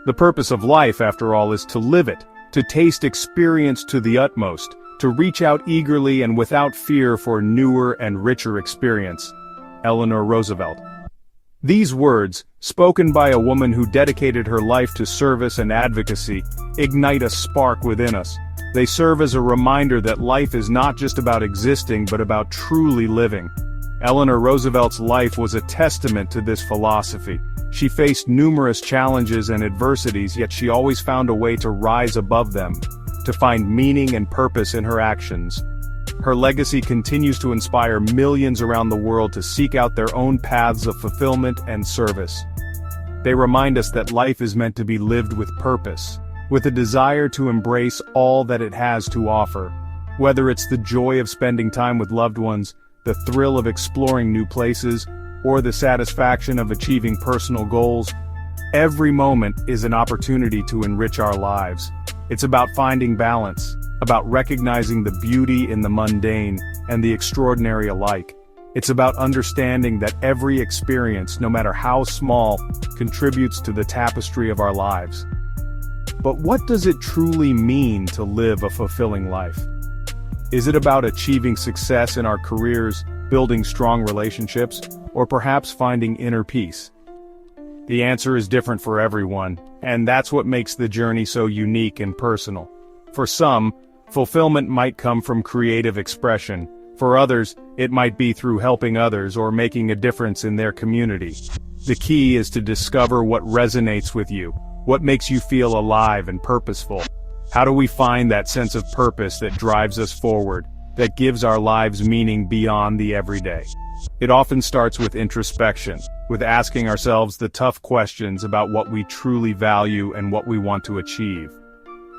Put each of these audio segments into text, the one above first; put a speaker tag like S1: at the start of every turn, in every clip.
S1: The purpose of life, after all, is to live it, to taste experience to the utmost, to reach out eagerly and without fear for newer and richer experience. Eleanor Roosevelt. These words, spoken by a woman who dedicated her life to service and advocacy, ignite a spark within us. They serve as a reminder that life is not just about existing but about truly living. Eleanor Roosevelt's life was a testament to this philosophy. She faced numerous challenges and adversities, yet she always found a way to rise above them, to find meaning and purpose in her actions. Her legacy continues to inspire millions around the world to seek out their own paths of fulfillment and service. They remind us that life is meant to be lived with purpose, with a desire to embrace all that it has to offer. Whether it's the joy of spending time with loved ones, the thrill of exploring new places, or the satisfaction of achieving personal goals, every moment is an opportunity to enrich our lives. It's about finding balance, about recognizing the beauty in the mundane and the extraordinary alike. It's about understanding that every experience, no matter how small, contributes to the tapestry of our lives. But what does it truly mean to live a fulfilling life? Is it about achieving success in our careers, building strong relationships, or perhaps finding inner peace? The answer is different for everyone, and that's what makes the journey so unique and personal. For some, fulfillment might come from creative expression. For others, it might be through helping others or making a difference in their community. The key is to discover what resonates with you, what makes you feel alive and purposeful. How do we find that sense of purpose that drives us forward, that gives our lives meaning beyond the everyday? It often starts with introspection, with asking ourselves the tough questions about what we truly value and what we want to achieve.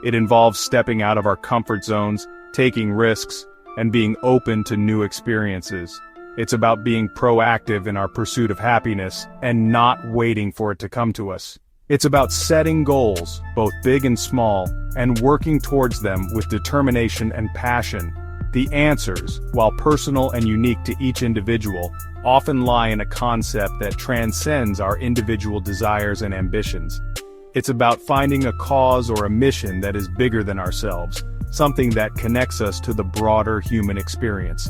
S1: It involves stepping out of our comfort zones, taking risks, and being open to new experiences. It's about being proactive in our pursuit of happiness and not waiting for it to come to us. It's about setting goals, both big and small, and working towards them with determination and passion. The answers, while personal and unique to each individual, often lie in a concept that transcends our individual desires and ambitions. It's about finding a cause or a mission that is bigger than ourselves, something that connects us to the broader human experience.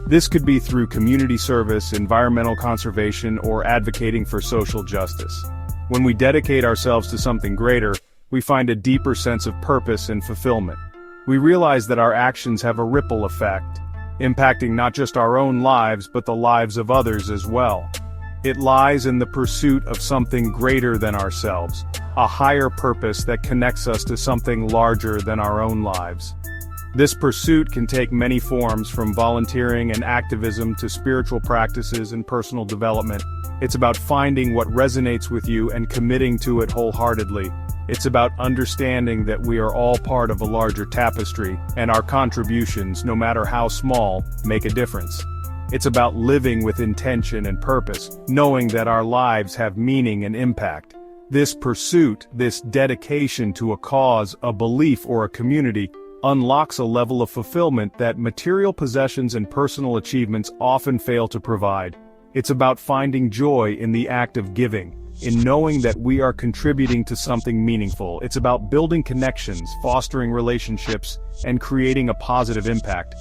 S1: This could be through community service, environmental conservation, or advocating for social justice. When we dedicate ourselves to something greater, we find a deeper sense of purpose and fulfillment. We realize that our actions have a ripple effect, impacting not just our own lives but the lives of others as well. It lies in the pursuit of something greater than ourselves, a higher purpose that connects us to something larger than our own lives. This pursuit can take many forms, from volunteering and activism to spiritual practices and personal development. It's about finding what resonates with you and committing to it wholeheartedly. It's about understanding that we are all part of a larger tapestry, and our contributions, no matter how small, make a difference. It's about living with intention and purpose, knowing that our lives have meaning and impact. This pursuit, this dedication to a cause, a belief, or a community, unlocks a level of fulfillment that material possessions and personal achievements often fail to provide. It's about finding joy in the act of giving, in knowing that we are contributing to something meaningful. It's about building connections, fostering relationships, and creating a positive impact.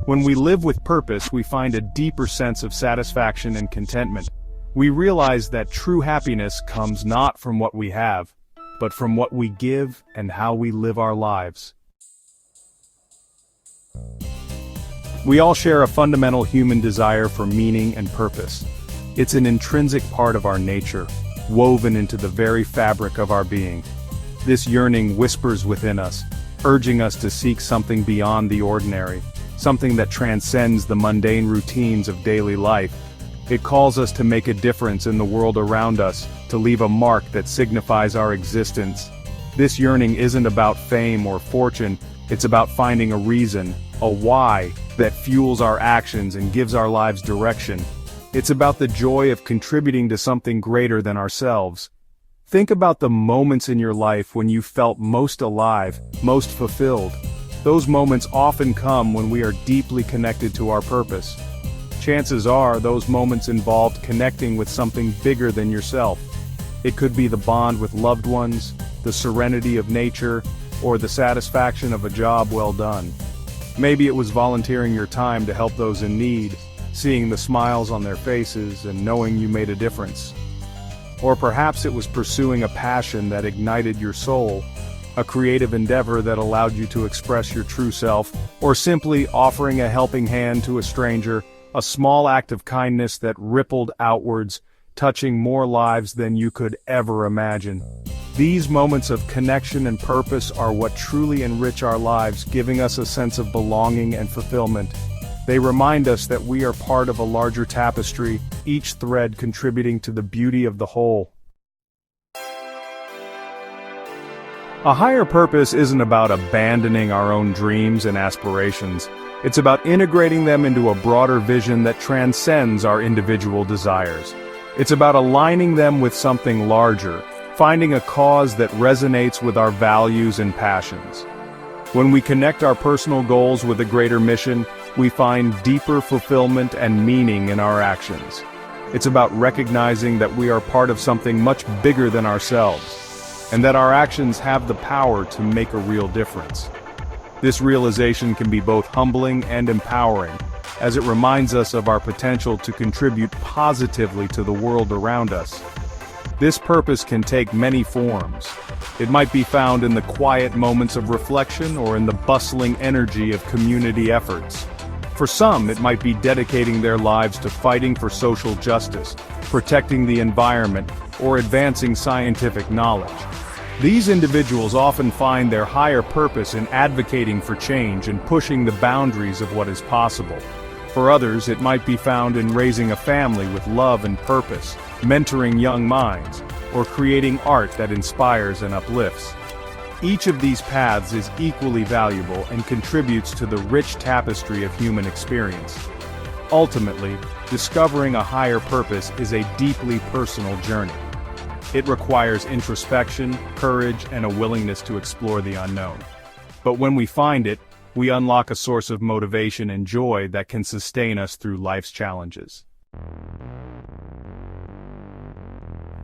S1: When we live with purpose, we find a deeper sense of satisfaction and contentment. We realize that true happiness comes not from what we have, but from what we give and how we live our lives. We all share a fundamental human desire for meaning and purpose. It's an intrinsic part of our nature, woven into the very fabric of our being. This yearning whispers within us, urging us to seek something beyond the ordinary, something that transcends the mundane routines of daily life. It calls us to make a difference in the world around us, to leave a mark that signifies our existence. This yearning isn't about fame or fortune, it's about finding a reason, a why, that fuels our actions and gives our lives direction. It's about the joy of contributing to something greater than ourselves. Think about the moments in your life when you felt most alive, most fulfilled. Those moments often come when we are deeply connected to our purpose. Chances are those moments involved connecting with something bigger than yourself. It could be the bond with loved ones, the serenity of nature, or the satisfaction of a job well done. Maybe it was volunteering your time to help those in need, seeing the smiles on their faces and knowing you made a difference. Or perhaps it was pursuing a passion that ignited your soul, a creative endeavor that allowed you to express your true self, or simply offering a helping hand to a stranger, a small act of kindness that rippled outwards, touching more lives than you could ever imagine. These moments of connection and purpose are what truly enrich our lives, giving us a sense of belonging and fulfillment. They remind us that we are part of a larger tapestry, each thread contributing to the beauty of the whole. A higher purpose isn't about abandoning our own dreams and aspirations. It's about integrating them into a broader vision that transcends our individual desires. It's about aligning them with something larger, finding a cause that resonates with our values and passions. When we connect our personal goals with a greater mission, we find deeper fulfillment and meaning in our actions. It's about recognizing that we are part of something much bigger than ourselves, and that our actions have the power to make a real difference. This realization can be both humbling and empowering, as it reminds us of our potential to contribute positively to the world around us. This purpose can take many forms. It might be found in the quiet moments of reflection or in the bustling energy of community efforts. For some, it might be dedicating their lives to fighting for social justice, protecting the environment, or advancing scientific knowledge. These individuals often find their higher purpose in advocating for change and pushing the boundaries of what is possible. For others, it might be found in raising a family with love and purpose, mentoring young minds, or creating art that inspires and uplifts. Each of these paths is equally valuable and contributes to the rich tapestry of human experience. Ultimately, discovering a higher purpose is a deeply personal journey. It requires introspection, courage, and a willingness to explore the unknown. But when we find it, we unlock a source of motivation and joy that can sustain us through life's challenges.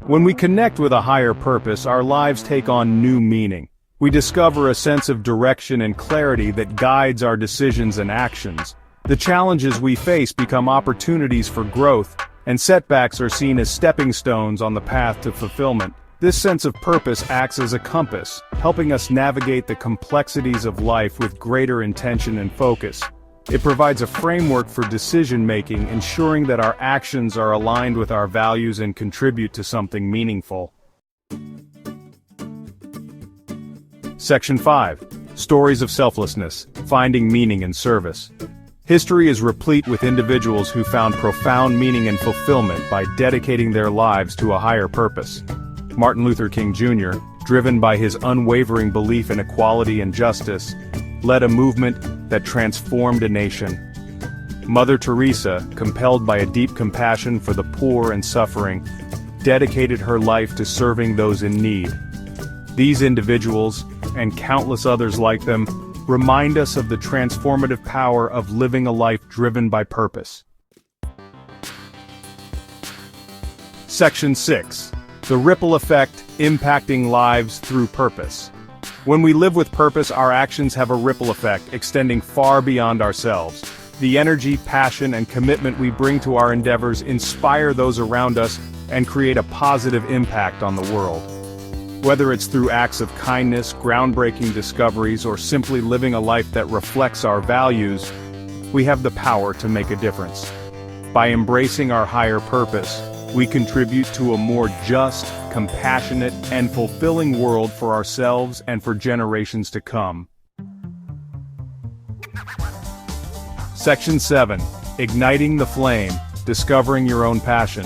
S1: When we connect with a higher purpose, our lives take on new meaning. We discover a sense of direction and clarity that guides our decisions and actions. The challenges we face become opportunities for growth, and setbacks are seen as stepping stones on the path to fulfillment. This sense of purpose acts as a compass, helping us navigate the complexities of life with greater intention and focus. It provides a framework for decision-making, ensuring that our actions are aligned with our values and contribute to something meaningful. Section 5. Stories of Selflessness, Finding Meaning in Service. History is replete with individuals who found profound meaning and fulfillment by dedicating their lives to a higher purpose. Martin Luther King Jr., driven by his unwavering belief in equality and justice, led a movement that transformed a nation. Mother Teresa, compelled by a deep compassion for the poor and suffering, dedicated her life to serving those in need. These individuals, and countless others like them, remind us of the transformative power of living a life driven by purpose. Section 6. The ripple effect, impacting lives through purpose. When we live with purpose, our actions have a ripple effect, extending far beyond ourselves. The energy, passion, and commitment we bring to our endeavors inspire those around us and create a positive impact on the world. Whether it's through acts of kindness, groundbreaking discoveries, or simply living a life that reflects our values, we have the power to make a difference. By embracing our higher purpose, we contribute to a more just, compassionate, and fulfilling world for ourselves and for generations to come. Section 7. Igniting the Flame, Discovering Your Own Passion.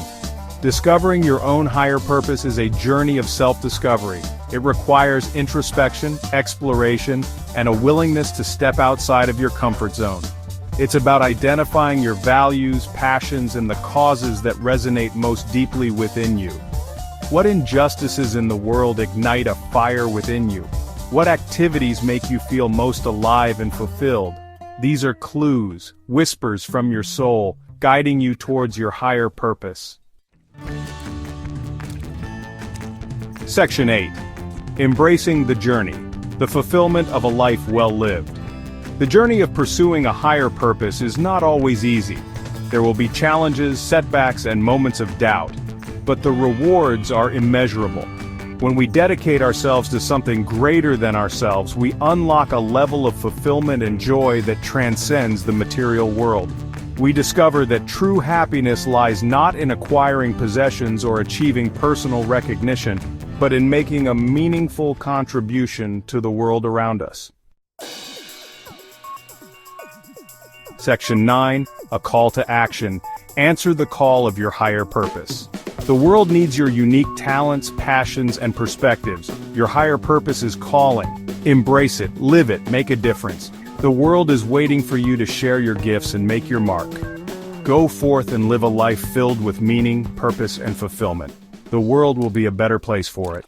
S1: Discovering your own higher purpose is a journey of self-discovery. It requires introspection, exploration, and a willingness to step outside of your comfort zone. It's about identifying your values, passions, and the causes that resonate most deeply within you. What injustices in the world ignite a fire within you? What activities make you feel most alive and fulfilled? These are clues, whispers from your soul, guiding you towards your higher purpose. Section 8. Embracing the journey, the fulfillment of a life well lived. The journey of pursuing a higher purpose is not always easy. There will be challenges, setbacks, and moments of doubt, but the rewards are immeasurable. When we dedicate ourselves to something greater than ourselves, we unlock a level of fulfillment and joy that transcends the material world. We discover that true happiness lies not in acquiring possessions or achieving personal recognition, but in making a meaningful contribution to the world around us. Section 9. A call to action. Answer the call of your higher purpose. The world needs your unique talents, passions, and perspectives. Your higher purpose is calling. Embrace it, live it, make a difference. The world is waiting for you to share your gifts and make your mark. Go forth and live a life filled with meaning, purpose, and fulfillment. The world will be a better place for it.